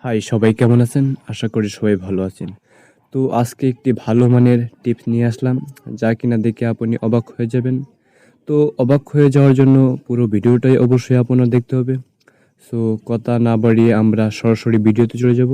High, সবাই কেমন আছেন? আশা করি সবাই ভালো আছেন। তো আজকে একটি ভালো মানের টিপস নিয়ে আসলাম, যা কিনা দেখে আপনি অবাক হয়ে যাবেন। তো অবাক হয়ে যাওয়ার জন্য পুরো ভিডিওটাই অবশ্যই আপনার দেখতে হবে। সো কথা না বাড়িয়ে আমরা সরাসরি ভিডিওতে চলে যাব।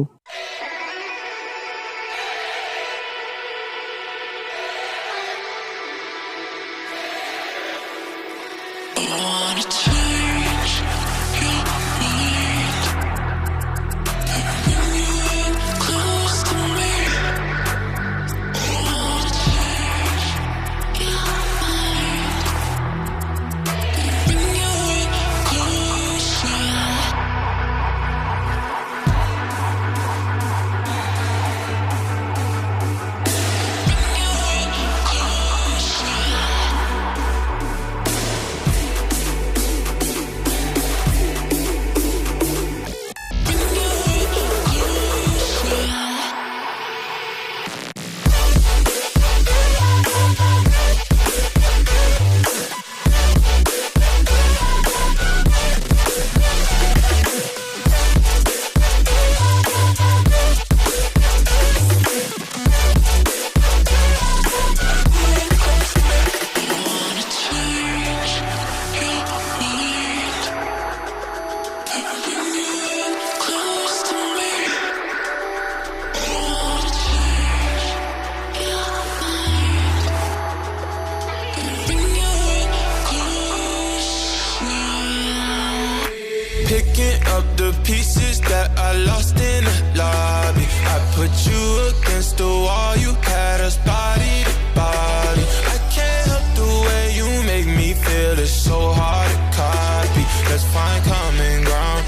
Picking up the pieces that I lost in the lobby. I put you against the wall, you had us body to body. I can't help the way you make me feel, it's so hard to copy. Let's find common ground,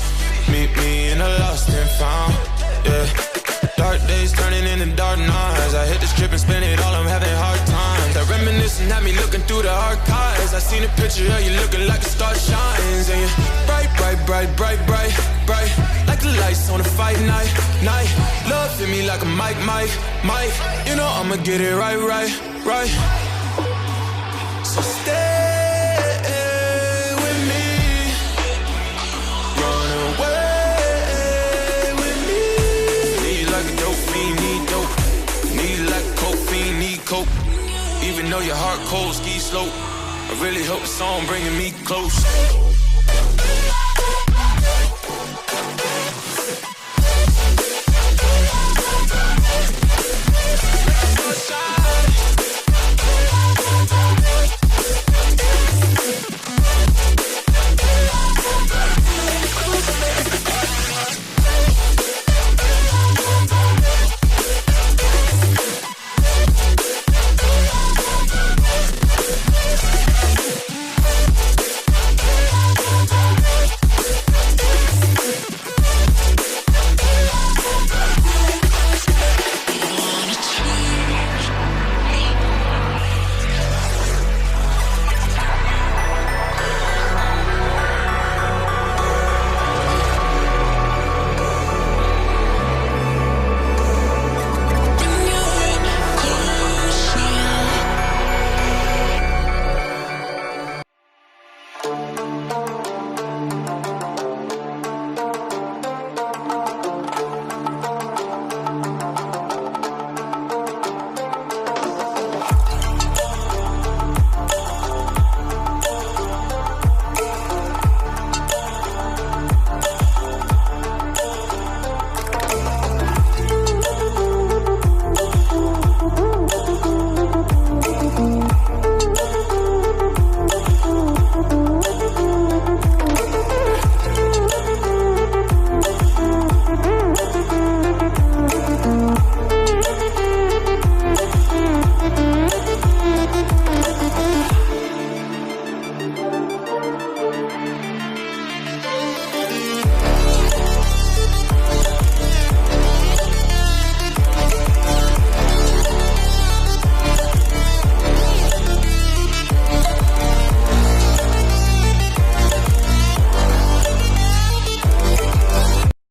meet me in a lost and found, yeah. Dark days turning into dark nights. I hit the strip and spend it all, I'm having hard times. That reminiscing had me looking through the archives. I seen a picture of you looking like the star shines. And you're bright, bright, bright, bright, bright, bright, like the lights on a fight night, night. Love hit me like a mic, mic, mic. You know I'ma get it right, right, right. So stay with me, run away with me. Need like a dope fiend, need dope. Need like a coke fiend, need coke. Even though your heart cold, ski slope, I really hope the song bringing me close.